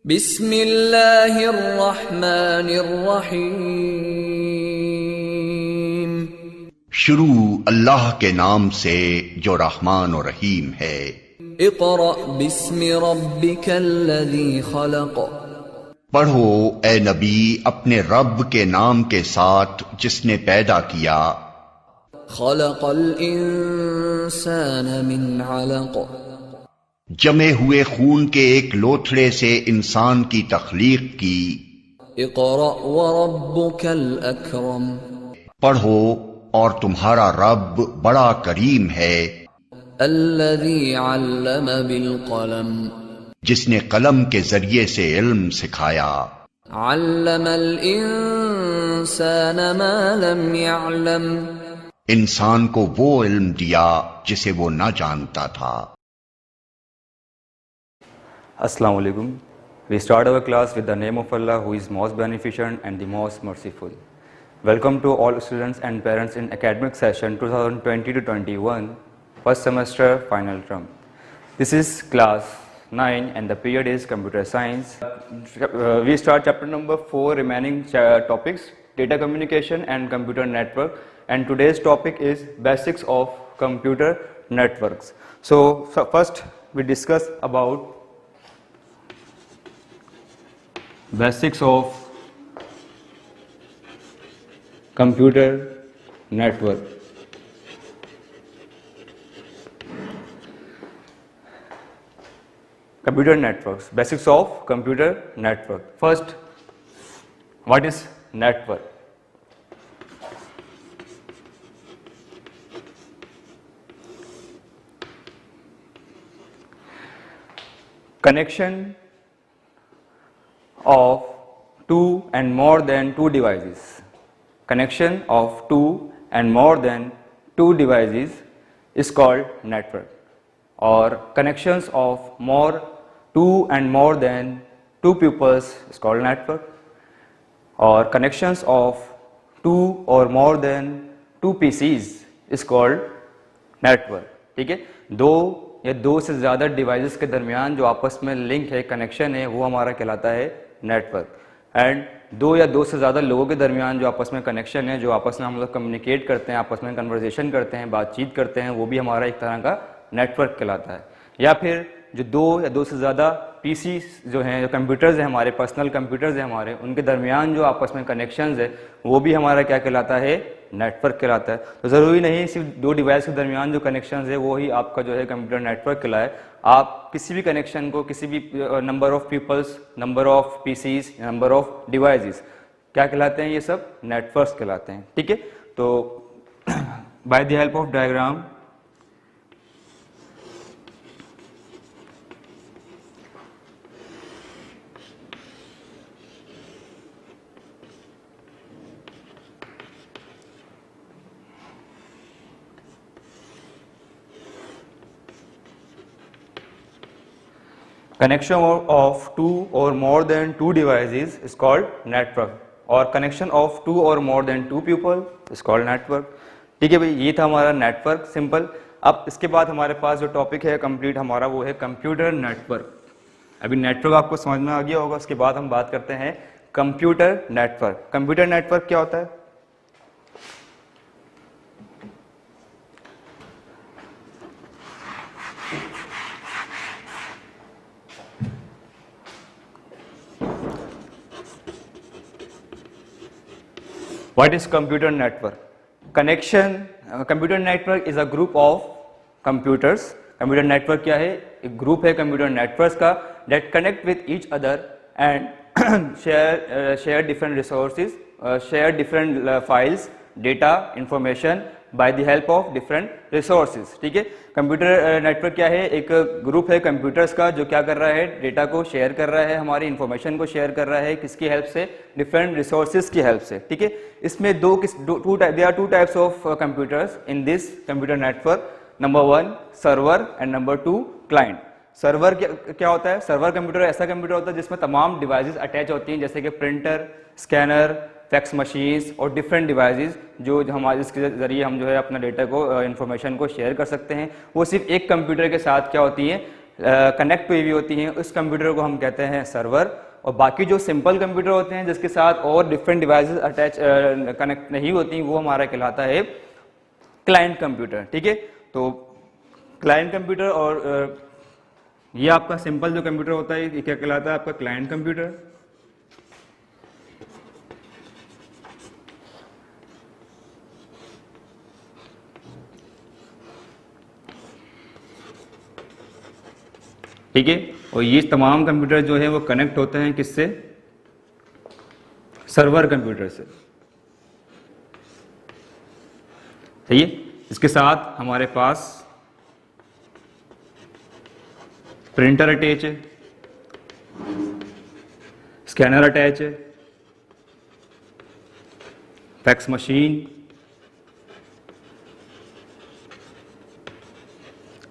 बिस्मिल्लाहिर्रहमानिर्रहीम। शुरू अल्लाह के नाम से जो रहमान और रहीम है। इक़रा बिस्मि रब्बिकल्लज़ी खलक़। पढ़ो ए नबी अपने रब के नाम के साथ जिसने पैदा किया। खलक़ल इंसान मिन अलक़। जमे हुए खून के एक लोथड़े से इंसान की तख्लीक की। इक़रा व रब्बुकल अकरम। पढ़ो और तुम्हारा रब बड़ा करीम है। अल्लज़ी अल्लम बिल क़लम। जिसने कलम के जरिए से इल्म सिखाया। अल्लमल इंसान मा लम यअलम। इंसान को वो इल्म दिया जिसे वो न जानता था। Assalamu alaikum. We start our class with the name of Allah who is most beneficent and the most merciful. Welcome to all students and parents in academic session 2020 to 21, first semester final term. This is class 9 and the period is computer science. We start chapter number 4 remaining topics, data communication and computer network, and today's topic is basics of computer networks. So first we discuss about basics of computer network. Computer networks, basics of computer network. First, what is network? Connection of two and more than two devices. Connection of two and more than two devices is called network, or connections of two and more than two pupils is called network, or connections of two or more than two PCs is called network. ठीक है, दो या दो से ज़्यादा devices के दरमियान जो आपस में लिंक है, कनेक्शन है, वो हमारा कहलाता है नेटवर्क. एंड दो या दो से ज़्यादा लोगों के दरमियान जो आपस में कनेक्शन है, जो आपस में हम लोग कम्युनिकेट करते हैं, आपस में कन्वर्सेशन करते हैं, बातचीत करते हैं, वो भी हमारा एक तरह का नेटवर्क कहलाता है. या फिर जो दो या दो से ज़्यादा पीसी जो हैं, जो कंप्यूटर्स हैं, हमारे पर्सनल कंप्यूटर्स हैं हमारे, उनके दरमियान जो आपस में कनेक्शंस है, वो भी हमारा क्या कहलाता है, नेटवर्क कहलाता है. तो ज़रूरी नहीं सिर्फ दो डिवाइस के दरमियान जो कनेक्शंस है वो ही आपका जो है कंप्यूटर नेटवर्क कहलाए. आप किसी भी कनेक्शन को, किसी भी number of peoples, number of pieces, number of devices क्या कहलाते हैं, ये सब नेटवर्क्स कहलाते हैं. ठीक है, तो by the help of diagram connection of two or more than two devices is called network, और connection of two or more than two people is called network. ठीक है भाई, ये था हमारा नेटवर्क सिंपल. अब इसके बाद हमारे पास जो टॉपिक है कंप्लीट हमारा, वो है कंप्यूटर नेटवर्क. अभी नेटवर्क आपको समझ में आ गया होगा, उसके बाद हम बात करते हैं कंप्यूटर नेटवर्क. कंप्यूटर नेटवर्क क्या होता है? What is computer network? Computer network is a group of computers. Computer network क्या है? एक ग्रुप है कंप्यूटर नेटवर्क्स का that connect with each other and share different resources, share different files, data, information by the help of different resources. ठीक है, computer network क्या है? एक ग्रुप है कंप्यूटर्स का जो क्या कर रहा है, डेटा को शेयर कर रहा है, हमारी इन्फॉर्मेशन को शेयर कर रहा है, किसकी हेल्प से? डिफरेंट रिसोर्सेज की हेल्प से. ठीक है, इसमें there are two types of computers in this computer network. Number 1 server and number 2 client. Server क्या होता है? सर्वर कंप्यूटर ऐसा कंप्यूटर होता है जिसमें तमाम डिवाइसेस अटैच होती हैं, जैसे कि प्रिंटर, स्कैनर, फैक्स मशीन्स और डिफरेंट डिवाइसेस जो हमारे इसके ज़रिए हम जो है अपना डेटा को, इन्फॉर्मेशन को शेयर कर सकते हैं. वो सिर्फ एक कंप्यूटर के साथ क्या होती हैं, कनेक्ट हुई हुई होती हैं, उस कंप्यूटर को हम कहते हैं सर्वर। और बाकी जो सिंपल कंप्यूटर होते हैं जिसके साथ और डिफरेंट डिवाइसेस अटैच कनेक्ट नहीं होती, वो हमारा कहलाता है क्लाइंट कंप्यूटर। ठीक है, तो क्लाइंट कंप्यूटर और ये आपका सिंपल जो कंप्यूटर होता है ये क्या कहलाता है, आपका क्लाइंट कंप्यूटर। ठीक है, और ये तमाम कंप्यूटर जो है वो कनेक्ट होते हैं किससे, सर्वर कंप्यूटर से। सही है, इसके साथ हमारे पास प्रिंटर अटैच है, स्कैनर अटैच है, फैक्स मशीन,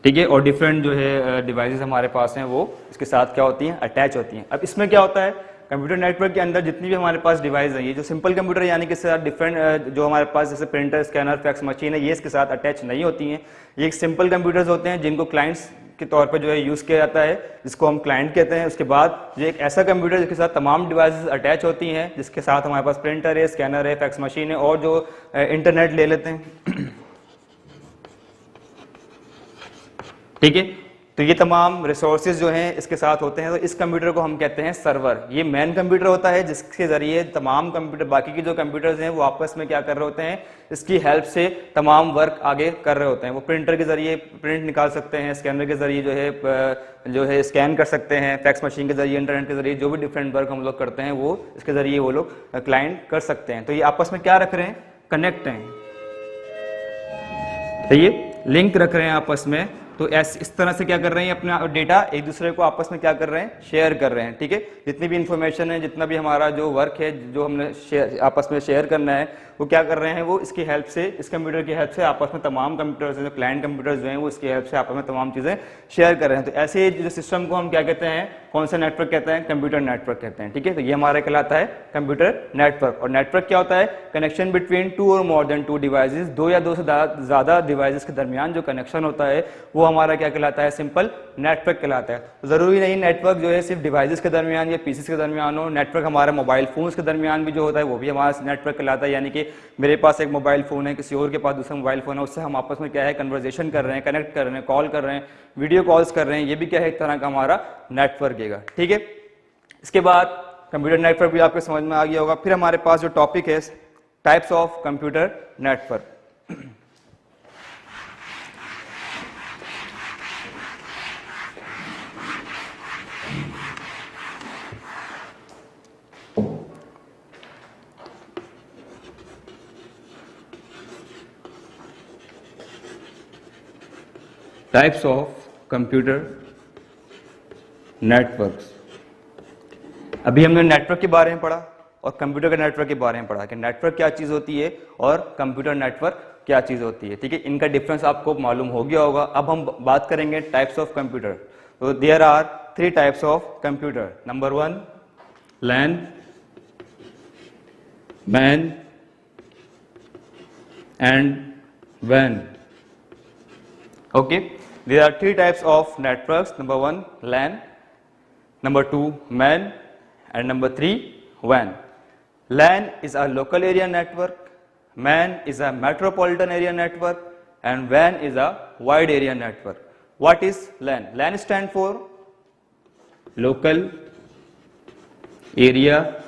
ठीक है, और डिफरेंट जो है डिवाइसेस हमारे पास हैं वो इसके साथ क्या होती हैं, अटैच होती हैं। अब इसमें क्या होता है, कंप्यूटर नेटवर्क के अंदर जितनी भी हमारे पास डिवाइस है, ये जो सिंपल कंप्यूटर यानी कि इसके साथ डिफरेंट जो हमारे पास जैसे प्रिंटर, स्कैनर, फैक्स मशीन है, ये इसके साथ अटैच नहीं होती हैं। ये सिंपल कंप्यूटर्स होते हैं जिनको क्लाइंट्स के तौर पर जो है यूज़ किया जाता है, जिसको हम क्लाइंट कहते हैं। उसके बाद जो एक ऐसा कंप्यूटर जिसके साथ तमाम डिवाइसेस अटैच होती हैं, जिसके साथ हमारे पास प्रिंटर है, स्कैनर है, फैक्स मशीन है और जो इंटरनेट ले लेते हैं। ठीक है, तो ये तमाम रिसोर्सेज जो हैं इसके साथ होते हैं, तो इस कंप्यूटर को हम कहते हैं सर्वर। ये मेन कंप्यूटर होता है जिसके जरिए तमाम कंप्यूटर, बाकी के जो कंप्यूटर्स हैं वो आपस में क्या कर रहे होते हैं, इसकी हेल्प से तमाम वर्क आगे कर रहे होते हैं। वो प्रिंटर के जरिए प्रिंट निकाल सकते हैं, स्कैनर के जरिए जो है स्कैन कर सकते हैं, फैक्स मशीन के जरिए, इंटरनेट के जरिए जो भी डिफरेंट वर्क हम लोग करते हैं वो इसके जरिए वो लोग क्लाइंट कर सकते हैं। तो ये आपस में क्या रख रहे हैं, कनेक्ट हैं, तो ये लिंक रख रहे हैं आपस में। तो इस तरह से क्या कर रहे हैं, अपना डेटा एक दूसरे को आपस में क्या कर रहे हैं, शेयर कर रहे हैं। ठीक है, जितनी भी इंफॉर्मेशन है, जितना भी हमारा जो वर्क है जो हमने आपस में शेयर करना है, वो क्या कर रहे हैं, वो इसकी हेल्प से, इस कंप्यूटर की हेल्प से आपस में तमाम कंप्यूटर्स जो क्लाइंट कंप्यूटर्स जो हैं वो इसकी हेल्प से आपस में तमाम चीज़ें शेयर कर रहे हैं। तो ऐसे जो सिस्टम को हम क्या कहते हैं, कौन सा नेटवर्क कहते हैं, कंप्यूटर नेटवर्क कहते हैं। ठीक है, तो ये हमारा कहलाता है कंप्यूटर नेटवर्क। और नेटवर्क क्या होता है, कनेक्शन बिटवीन टू और मोर देन टू डिवाइसेस, दो या दो से ज़्यादा डिवाइसेस के दरमियान जो कनेक्शन होता है वो हमारा क्या कहलाता है, सिंपल नेटवर्क कहलाता है। तो ज़रूरी नहीं नेटवर्क जो है सिर्फ डिवाइसेस के दरमियान या पीसीस के दरमियान हो, नेटवर्क हमारे मोबाइल फोन्स के दरमियान भी जो होता है वो भी हमारा नेटवर्क कहलाता है। यानी कि मेरे पास एक मोबाइल फ़ोन है, किसी और के पास दूसरा मोबाइल फ़ोन है, उससे हम आपस में क्या है, कन्वर्सेशन कर रहे हैं, कनेक्ट कर रहे हैं, कॉल कर रहे हैं, वीडियो कॉल्स कर रहे हैं, ये भी क्या है, एक तरह का हमारा नेटवर्क है। ठीक है, इसके बाद कंप्यूटर नेटवर्क भी आपको समझ में आ गया होगा। फिर हमारे पास जो टॉपिक है, types of computer network. Types of computer networks. अभी हमने नेटवर्क के बारे में पढ़ा और कंप्यूटर के नेटवर्क के बारे में पढ़ा कि नेटवर्क क्या चीज़ होती है और कंप्यूटर नेटवर्क क्या चीज़ होती है। ठीक है, इनका डिफरेंस आपको मालूम हो गया होगा। अब हम बात करेंगे टाइप्स ऑफ कंप्यूटर। तो there are 3 types of computer. Number 1 LAN, MAN and वैन। Okay, there are 3 types of networks. Number 1 LAN, number 2 MAN, and number 3 WAN. LAN is a local area network, MAN is a metropolitan area network, and WAN is a wide area network. What is LAN? LAN stands for local area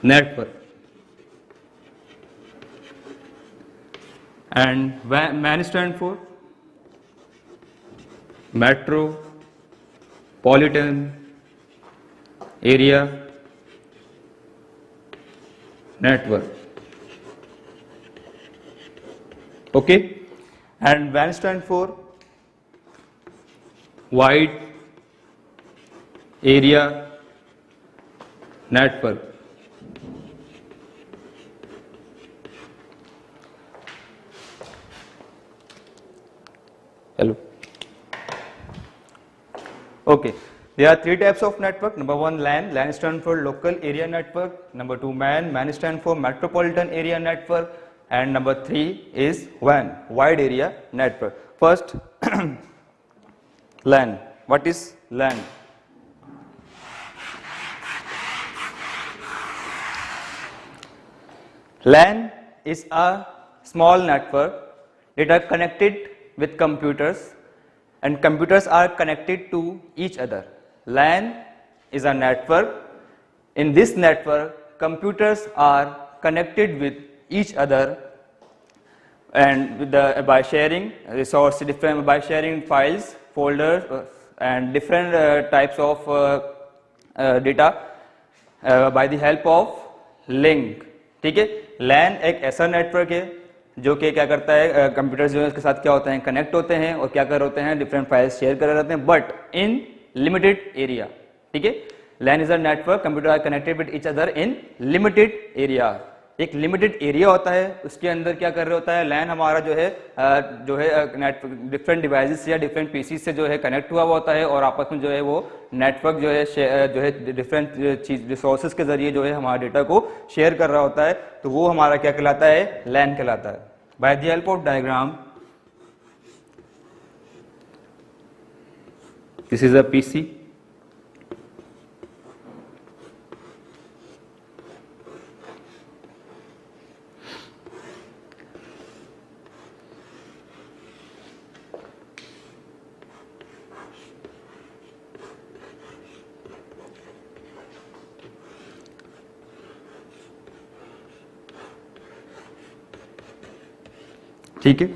network. And MAN stand for metropolitan area network. Okay, and WAN stand for wide area network. Hello. Okay, there are 3 types of network. Number 1 LAN, LAN stands for local area network. Number 2 MAN, MAN stands for metropolitan area network, and number 3 is WAN, wide area network. First LAN. What is LAN? LAN is a small network that are connected with computers, and computers are connected to each other. LAN is a network. In this network, computers are connected with each other, and by sharing resource, by sharing files, folders, and different types of data by the help of link. ठीक है, LAN एक ऐसा network है जो कि क्या करता है, कंप्यूटर्स जो है उसके साथ क्या होते हैं, कनेक्ट होते हैं और क्या कर होते हैं, डिफरेंट फाइल्स शेयर कर रहते हैं, बट इन लिमिटेड एरिया. ठीक है, LAN is a network, computer are connected with each other in limited area. एक लिमिटेड एरिया होता है, उसके अंदर क्या कर रहे होता है, LAN हमारा जो है नेटवर्क डिफरेंट डिवाइसेस या डिफरेंट पीसी से जो है कनेक्ट हुआ होता है और आपस में जो है वो नेटवर्क जो है डिफरेंट चीज रिसोर्सेज के जरिए जो है हमारा डेटा को शेयर कर रहा होता है, तो वो हमारा क्या कहलाता है, LAN कहलाता है. By the help of diagram, this is a PC. ठीक है,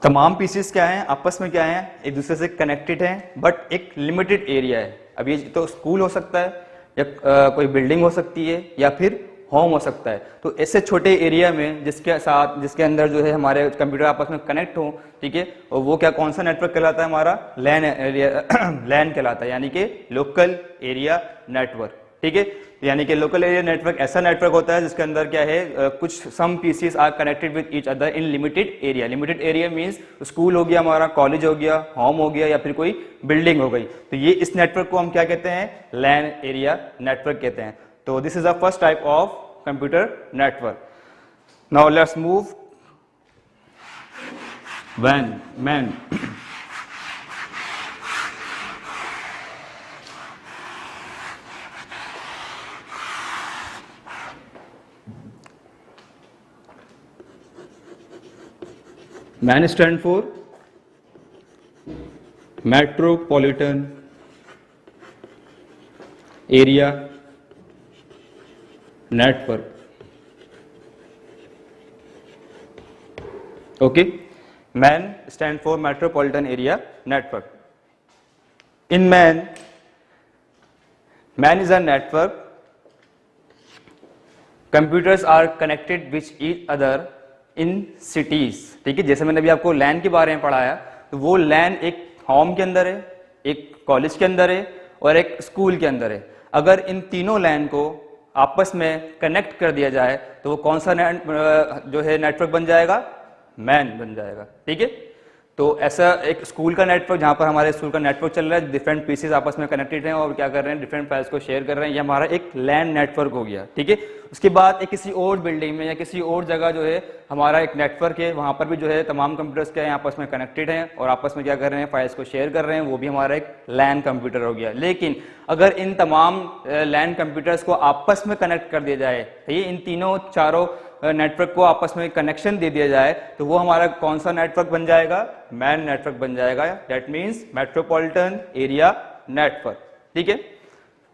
तमाम पीसीस क्या हैं, आपस में क्या हैं, एक दूसरे से कनेक्टेड हैं, बट एक लिमिटेड एरिया है. अब ये तो स्कूल हो सकता है या कोई बिल्डिंग हो सकती है या फिर होम हो सकता है. तो ऐसे छोटे एरिया में जिसके अंदर जो है हमारे कंप्यूटर आपस में कनेक्ट हो, ठीक है, और वो क्या कौन सा नेटवर्क कहलाता है, हमारा LAN कहलाता है, यानी कि लोकल एरिया नेटवर्क. ठीक है, यानी कि लोकल एरिया नेटवर्क ऐसा नेटवर्क होता है जिसके अंदर क्या है, कुछ some PCs are connected with each other in limited area. Limited area means school हो गया, हमारा कॉलेज हो गया, होम हो गया या फिर कोई बिल्डिंग हो गई. तो ये इस नेटवर्क को हम क्या कहते हैं, LAN एरिया नेटवर्क कहते हैं. तो this is the first type of computer network. Now let's move man. MAN stand for Metropolitan Area Network. Okay, MAN stand for Metropolitan Area Network. In MAN is a network. Computers are connected with each other in cities. ठीक है, जैसे मैंने अभी आपको LAN के बारे में पढ़ाया, तो वो LAN एक होम के अंदर है, एक कॉलेज के अंदर है और एक स्कूल के अंदर है. अगर इन तीनों LAN को आपस में कनेक्ट कर दिया जाए तो वो कौन सा जो है नेटवर्क बन जाएगा, MAN बन जाएगा. ठीक है, तो ऐसा एक स्कूल का नेटवर्क, जहां पर हमारे स्कूल का नेटवर्क चल रहा है, डिफरेंट पीसीज आपस में कनेक्टेड हैं और क्या कर रहे हैं, डिफरेंट फाइल्स को शेयर कर रहे हैं, ये हमारा एक LAN नेटवर्क हो गया. ठीक है, उसके बाद एक किसी और बिल्डिंग में या किसी और जगह जो है हमारा एक नेटवर्क है, वहां पर भी जो है तमाम कंप्यूटर्स क्या है आपस में कनेक्टेड हैं और आपस में क्या कर रहे हैं, फाइल्स को शेयर कर रहे हैं, वो भी हमारा एक LAN कंप्यूटर हो गया. लेकिन अगर इन तमाम LAN कंप्यूटर्स को आपस में कनेक्ट कर दिया जाए, ये इन तीनों चारों नेटवर्क को आपस में कनेक्शन दे दिया जाए, तो वो हमारा कौन सा नेटवर्क बन जाएगा, MAN नेटवर्क बन जाएगा. That means metropolitan area network. ठीक है,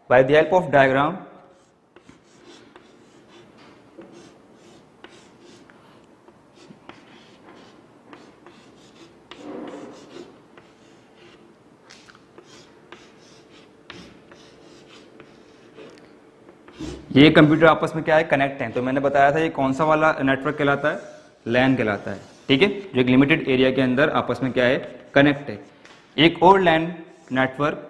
by the help of diagram, ये कंप्यूटर आपस में क्या है, कनेक्ट हैं. तो मैंने बताया था ये कौन सा वाला नेटवर्क कहलाता है, LAN कहलाता है. ठीक है, जो एक लिमिटेड एरिया के अंदर आपस में क्या है, कनेक्ट है. एक और LAN नेटवर्क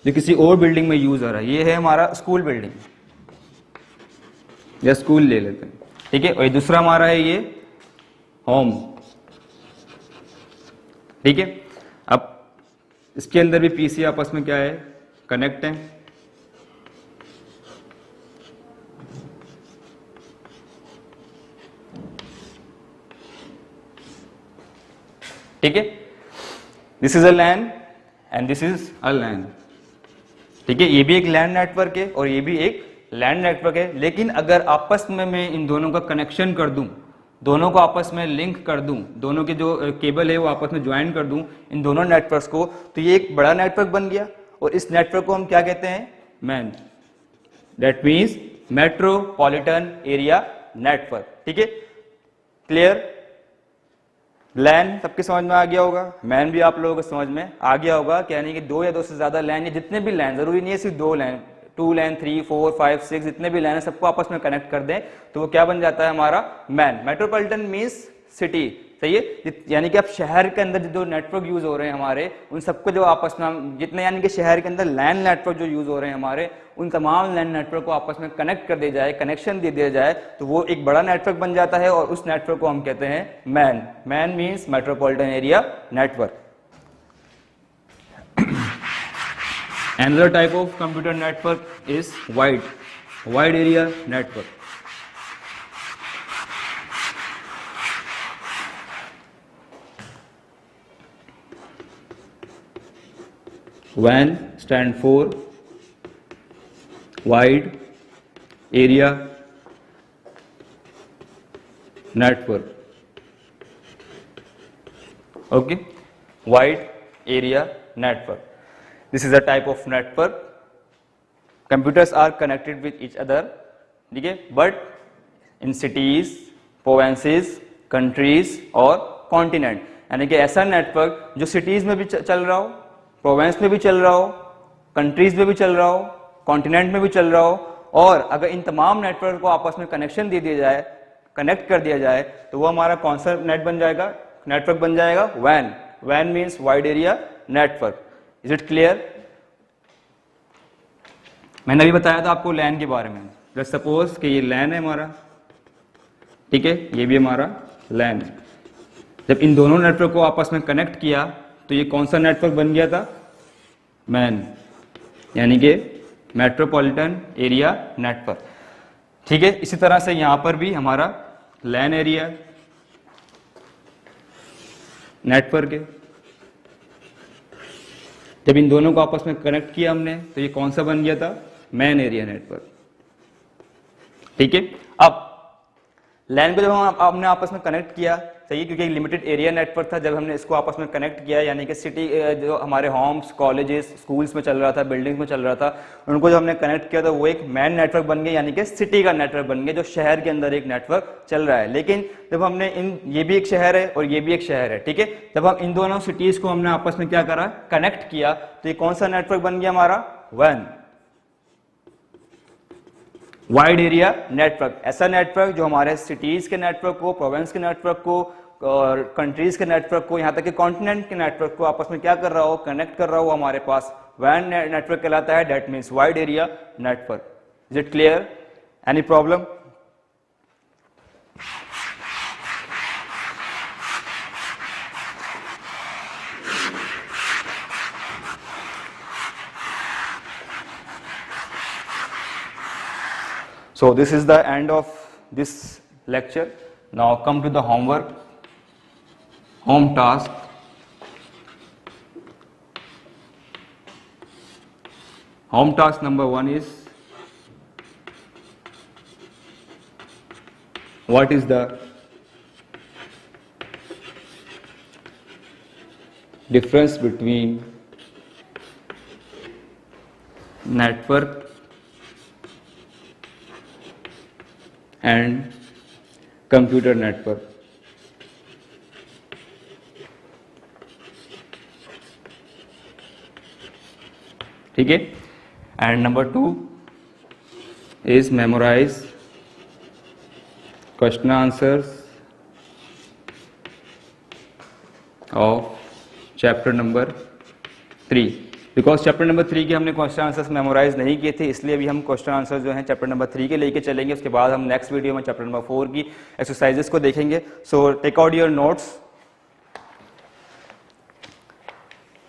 जो किसी और बिल्डिंग में यूज हो रहा है, ये है हमारा स्कूल बिल्डिंग या स्कूल ले लेते हैं. ठीक है, और दूसरा हमारा है ये होम. ठीक है, अब इसके अंदर भी पीसी आपस में क्या है, कनेक्ट है. ठीक है, this is a LAN and this is a LAN, ठीक है। ये भी एक लैन नेटवर्क है और ये भी एक लैन नेटवर्क है। लेकिन अगर आपस में मैं इन दोनों का कनेक्शन कर दूं, दोनों को आपस में लिंक कर दूं, दोनों के जो केबल है वो आपस में ज्वाइन कर दूं इन दोनों नेटवर्क्स को, तो ये एक बड़ा नेटवर्क बन गया। और इस नेटवर्क को हम क्या कहते हैं? Man. That means metropolitan area network, ठीक है। क्लियर? लैन सबके समझ में आ गया होगा, मैन भी आप लोगों को समझ में आ गया होगा। यानी कि दो या दो से ज्यादा लैन, या जितने भी लैन, जरूरी नहीं है सिर्फ दो लैन, 2 लैन 3 4 5 6 जितने भी लैन है सबको आपस में कनेक्ट कर दें तो वो क्या बन जाता है हमारा? मैन। मेट्रोपॉलिटन मीन्स सिटी, सही है। यानी कि आप शहर के अंदर जो नेटवर्क यूज हो रहे हैं हमारे, उन सबको जो आपस में हम जितने, यानी कि शहर के अंदर लैन नेटवर्क जो यूज हो रहे हैं हमारे, उन तमाम लैन नेटवर्क को आपस में कनेक्ट कर दिया जाए, कनेक्शन दे दिया जाए, तो वो एक बड़ा नेटवर्क बन जाता है और उस नेटवर्क को हम कहते हैं man. Man means metropolitan area network. Another type of computer network is wide area network. WAN stand for wide area network. Okay, wide area network. This is a type of network. Computers are connected with each other, ठीक है, but in cities, provinces, countries और continent, यानी कि ऐसा network जो cities में भी चल रहा हो, प्रोविंस में भी चल रहा हो, कंट्रीज में भी चल रहा हो, कॉन्टिनेंट में भी चल रहा हो, और अगर इन तमाम नेटवर्क को आपस में कनेक्शन दे दिया जाए, कनेक्ट कर दिया जाए, तो वो हमारा कौन सा नेट बन जाएगा? नेटवर्क बन जाएगा वैन। वैन means wide area network. Is it clear? मैंने अभी बताया था आपको लैन के बारे में। लेट्स सपोज कि ये लैन है हमारा, ठीक है, ये भी हमारा लैन है। जब इन दोनों नेटवर्क को आपस में कनेक्ट किया तो ये कौन सा नेटवर्क बन गया था? मैन, यानी कि मेट्रोपॉलिटन एरिया नेटवर्क, ठीक है। इसी तरह से यहां पर भी हमारा लैन एरिया नेटवर्क है। जब इन दोनों को आपस में कनेक्ट किया हमने तो ये कौन सा बन गया था? मैन एरिया नेटवर्क, ठीक है। अब लैन को जब हमने आपस में कनेक्ट किया, सही, क्योंकि एक लिमिटेड एरिया नेटवर्क था, जब हमने इसको आपस में कनेक्ट किया, यानी कि सिटी जो हमारे होम्स, कॉलेजेस, स्कूल्स में चल रहा था, बिल्डिंग्स में चल रहा था, उनको जब हमने कनेक्ट किया तो वो एक मैन नेटवर्क बन गया, यानी कि सिटी का नेटवर्क बन गया, जो शहर के अंदर एक नेटवर्क चल रहा है। लेकिन जब हमने ये भी एक शहर है और ये भी एक शहर है, ठीक है, जब हम इन दोनों सिटीज को हमने आपस में क्या करा? कनेक्ट किया, तो ये कौन सा नेटवर्क बन गया हमारा? वैन, वाइड एरिया नेटवर्क। ऐसा नेटवर्क जो हमारे सिटीज के नेटवर्क को, प्रोविंस के नेटवर्क को और कंट्रीज के नेटवर्क को, यहाँ तक कि कॉन्टिनेंट के नेटवर्क को आपस में क्या कर रहा हो? कनेक्ट कर रहा हो हमारे पास वैन नेटवर्क कहलाता है। That means wide area network. Is it clear? Any problem? So this is the end of this lecture. Now come to the homework, home task. Home task number 1 is, what is the difference between network and computer network? ठीक है। And number 2 is memorize question answers of chapter number 3। Because chapter number 3 के हमने question answers memorise नहीं किए थे, इसलिए अभी हम क्वेश्चन आंसर जो हैं चैप्टर नंबर 3 के लेके चलेंगे। उसके बाद हम नेक्स्ट वीडियो में चैप्टर नंबर 4 की एक्सरसाइजेस को देखेंगे। So take out your notes,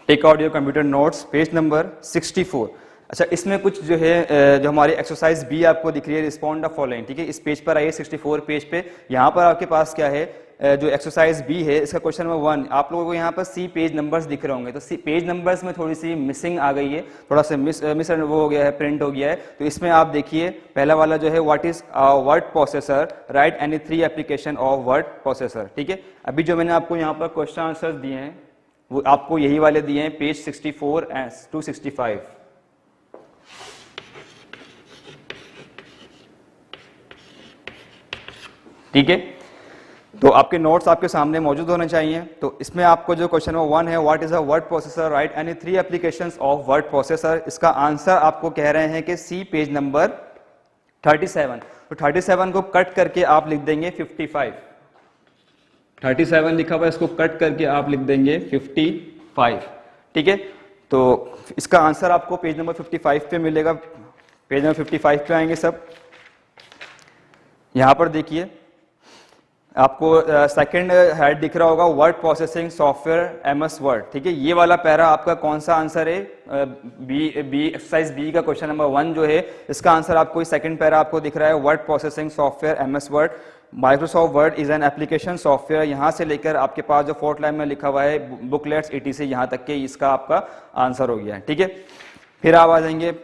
take out your computer notes, page number 64। अच्छा, इसमें कुछ जो है जो हमारी एक्सरसाइज बी आपको दिख रही है, रिस्पॉन्ड द फॉलोइंग, ठीक है। इस पेज पर आइए 64 पेज पे, यहाँ पर आपके पास क्या है, जो एक्सरसाइज बी है इसका क्वेश्चन नंबर 1, आप लोगों को यहाँ पर सी पेज नंबर्स दिख रहे होंगे, तो सी पेज नंबर्स में थोड़ी सी मिसिंग आ गई है, थोड़ा सा मिस वो हो गया है, प्रिंट हो गया है। तो इसमें आप देखिए पहला वाला जो है what is word processor, right any 3 application of word processor, ठीक है। अभी जो मैंने आपको यहाँ पर क्वेश्चन आंसर दिए हैं वो आपको यही वाले दिए हैं, पेज 64 एंड 265, ठीक है। तो आपके नोट्स आपके सामने मौजूद होने चाहिए। तो इसमें आपको जो क्वेश्चन नंबर 1 है, what is a word processor, right any 3 applications of word processor, इसका आंसर आपको कह रहे हैं कि सी पेज नंबर 37। तो 37 को कट करके आप लिख देंगे 55, 37 लिखा हुआ है, इसको कट करके आप लिख देंगे 55, ठीक है। तो इसका आंसर आपको पेज नंबर 55 पे मिलेगा। पेज नंबर 55 पे आएंगे सब। यहां पर देखिए आपको सेकंड हेड दिख रहा होगा, word processing software MS word, ठीक है। ये वाला पैरा आपका कौन सा आंसर है, बी एक्सरसाइज बी का क्वेश्चन नंबर 1 जो है, इसका आंसर आपको सेकंड पैरा आपको दिख रहा है, word processing software MS word. Microsoft word is an application software, यहां से लेकर आपके पास जो 4th लाइन में लिखा हुआ है बुकलेट्स ETC से यहां तक के इसका आपका आंसर हो गया है, ठीक है। फिर आप आ जाएंगे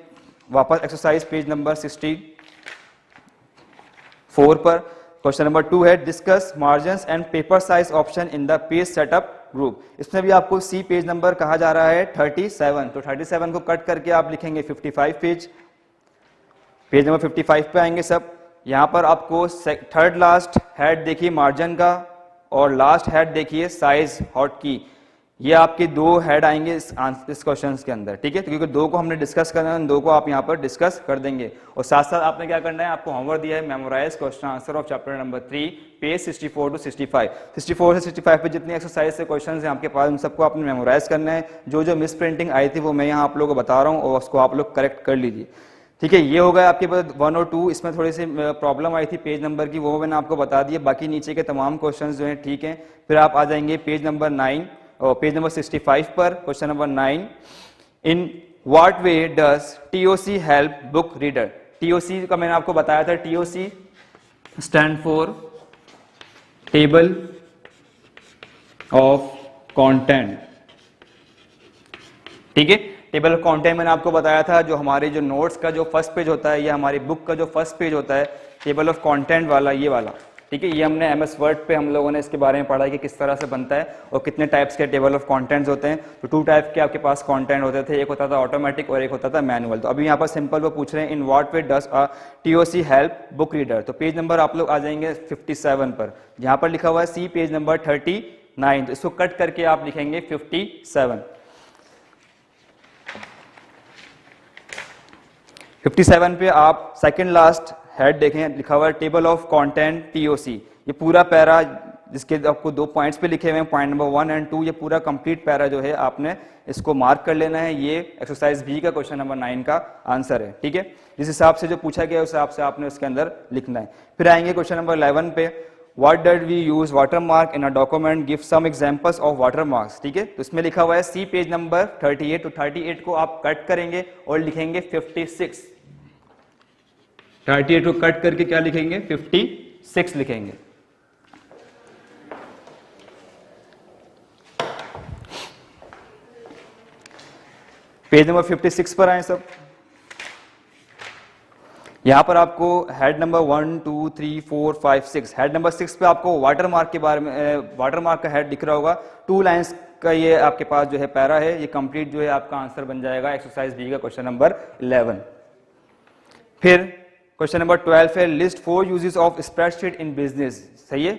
वापस एक्सरसाइज पेज नंबर 64 पर। क्वेश्चन नंबर 2 है, discuss margins and paper size option in the page setup group. इसमें भी आपको सी पेज नंबर कहा जा रहा है 37, तो 37 को कट करके आप लिखेंगे 55 पेज नंबर 55 पे आएंगे सब। यहां पर आपको थर्ड लास्ट हेड देखिए मार्जिन का, और लास्ट हेड देखिए साइज हॉट की, ये आपके 2 हेड आएंगे इस क्वेश्चन के अंदर, ठीक है। तो क्योंकि 2 को हमने डिस्कस करना है, 2 को आप यहाँ पर डिस्कस कर देंगे। और साथ साथ आपने क्या करना है, आपको होमवर्क दिया है, memorise question answer of chapter number 3 page 64 to 65। 64 से 65 पे जितनी एक्सरसाइज से क्वेश्चन है आपके पास, उन सबको आपने मेमोराइज करना है। जो मिस प्रिंटिंग आई थी वो मैं यहाँ आप लोगों को बता रहा हूँ, और उसको आप लोग करेक्ट कर लीजिए, ठीक है। ये हो गया आपके पास 1 और 2। इसमें थोड़ी सी प्रॉब्लम आई थी पेज नंबर की, वो मैंने आपको बता दिया। बाकी नीचे के तमाम क्वेश्चन जो है ठीक है। फिर आप आ जाएंगे पेज नंबर 9 और पेज नंबर 65 पर। Question number 9, in what way does TOC help book reader. TOC का मैंने आपको बताया था, TOC stand for table of content, ठीक है। टेबल ऑफ कंटेंट मैंने आपको बताया था, जो हमारे जो नोट्स का जो फर्स्ट पेज होता है या हमारी बुक का जो फर्स्ट पेज होता है, टेबल ऑफ कंटेंट वाला, ये वाला, ठीक है। ये हमने MS वर्ड पे हम लोगों ने इसके बारे में पढ़ा है कि किस तरह से बनता है और कितने टाइप्स के टेबल ऑफ कंटेंट्स होते हैं। तो 2 टाइप के आपके पास कंटेंट होते थे, एक होता था ऑटोमेटिक और एक होता था मैनुअल। तो अभी यहाँ पर सिंपल वो पूछ रहे हैं, in what way does TOC help book reader. तो पेज नंबर आप लोग आ जाएंगे 57 पर, जहाँ पर लिखा हुआ है सी पेज नंबर 39, तो इसको कट करके आप लिखेंगे 57। 57 पे आप सेकंड लास्ट हेड देखें, लिखा हुआ है टेबल ऑफ कंटेंट TOC। ये पूरा पैरा जिसके आपको 2 पॉइंट्स पे लिखे हुए हैं, पॉइंट नंबर 1 और 2, ये पूरा कंप्लीट पैरा जो है आपने इसको मार्क कर लेना है। ये एक्सरसाइज बी का क्वेश्चन नंबर 9 का आंसर है, ठीक है। जिस हिसाब से जो पूछा गया उस हिसाब से आपने उसके अंदर लिखना है। फिर आएंगे क्वेश्चन नंबर 11 पे, what did we use watermark in a document, give some examples of watermarks, ठीक है। तो इसमें लिखा हुआ है सी पेज नंबर 38, तो 38 को आप कट करेंगे और लिखेंगे 56। 38 को कट करके क्या लिखेंगे, 56 लिखेंगे। पेज नंबर 56 पर आए सब। यहां पर आपको हेड नंबर 1 2 3 4 5 6, हेड नंबर 6 पे आपको वाटरमार्क के बारे में, वाटरमार्क का हेड दिख रहा होगा। 2 लाइंस का ये आपके पास जो है पैरा है, ये कंप्लीट जो है आपका आंसर बन जाएगा एक्सरसाइज बी का क्वेश्चन नंबर 11। फिर क्वेश्चन नंबर 12 है, list 4 uses of spreadsheet in business. सही है,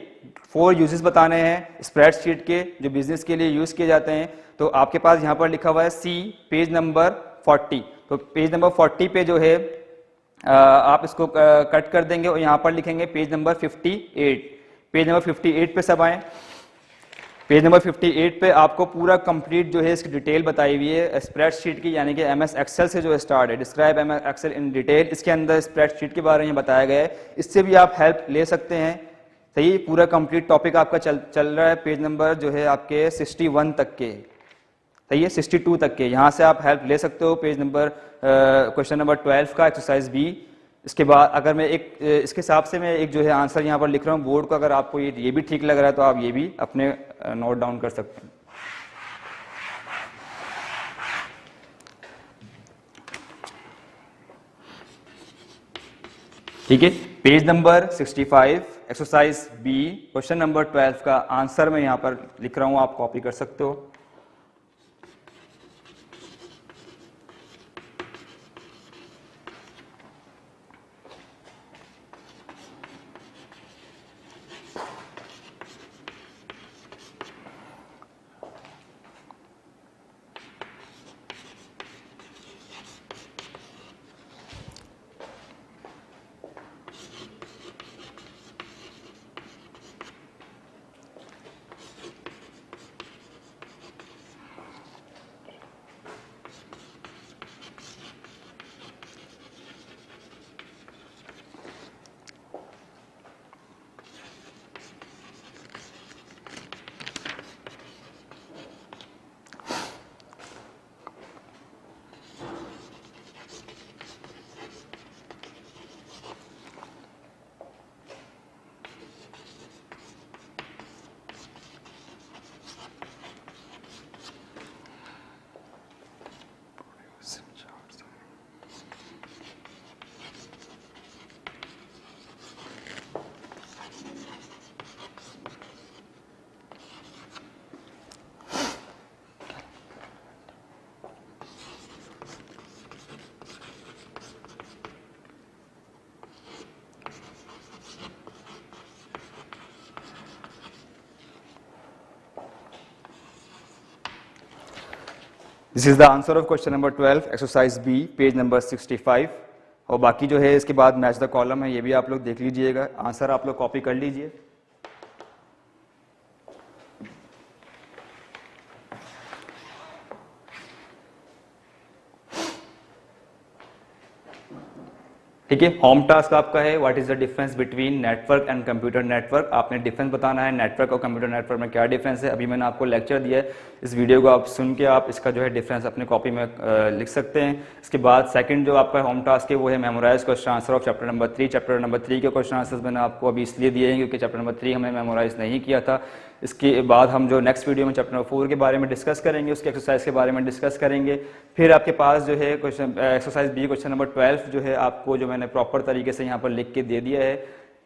4 यूजेस बताने हैं स्प्रेडशीट के जो बिजनेस के लिए यूज किए जाते हैं। तो आपके पास यहाँ पर लिखा हुआ है सी पेज नंबर 40, तो पेज नंबर 40 पे जो है आप इसको कट कर देंगे और यहाँ पर लिखेंगे पेज नंबर 58। पेज नंबर 58 पे सब आए। पेज नंबर 58 पे आपको पूरा कंप्लीट जो है इसकी डिटेल बताई हुई है स्प्रेडशीट की, यानी कि MS एक्सेल से जो स्टार्ट है, describe MS Excel in detail. इसके अंदर स्प्रेडशीट के बारे में बताया गया है, इससे भी आप हेल्प ले सकते हैं। सही, पूरा कंप्लीट टॉपिक आपका चल रहा है। पेज नंबर जो है आपके 61 तक के, सही है, 62 तक के। यहाँ से आप हेल्प ले सकते हो पेज नंबर क्वेश्चन नंबर 12 का एक्सरसाइज बी। इसके बाद अगर मैं एक इसके हिसाब से मैं एक जो है आंसर यहाँ पर लिख रहा हूँ बोर्ड को, अगर आपको ये भी ठीक लग रहा है तो आप ये भी अपने नोट डाउन कर सकते हैं। ठीक है, page number 65 exercise B question number 12 का आंसर मैं यहाँ पर लिख रहा हूँ, आप कॉपी कर सकते हो। This is the answer of question number 12 exercise B page number 65। और बाकी जो है इसके बाद मैच द कॉलम है, ये भी आप लोग देख लीजिएगा, आंसर आप लोग कॉपी कर लीजिए। ठीक है, होम टास्क आपका है what is the difference between network and computer network. आपने डिफरेंस बताना है नेटवर्क और कंप्यूटर नेटवर्क में क्या डिफरेंस है। अभी मैंने आपको लेक्चर दिया है, इस वीडियो को आप सुन के आप इसका जो है डिफरेंस अपने कॉपी में लिख सकते हैं। इसके बाद सेकंड जो आपका होम टास्क है वो है memorise question answer of chapter number 3। Chapter number 3 के क्वेश्चन आंसर्स मैंने आपको अभी इसलिए दिए हैं क्योंकि चैप्टर नंबर 3 हमने मेमोराइज नहीं किया था। इसके बाद हम जो नेक्स्ट वीडियो में चैप्टर नंबर 4 के बारे में डिस्कस करेंगे, उसके एक्सरसाइज के बारे में डिस्कस करेंगे। फिर आपके पास जो है question exercise B question number 12 जो है आपको जो मैंने प्रॉपर तरीके से यहाँ पर लिख के दे दिया है।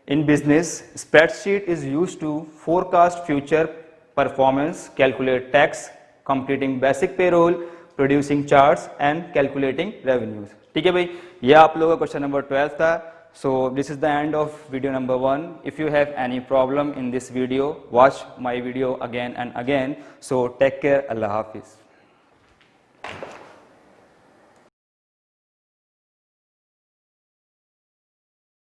In business spreadsheet is used to forecast future performance, calculate tax, completing basic payroll, producing charts and calculating revenues. ठीक है भाई, ये आप लोगों का क्वेश्चन नंबर 12 था। So this is the end of video number 1. If you have any problem in this video, watch my video again and again. So take care. Allah Hafiz.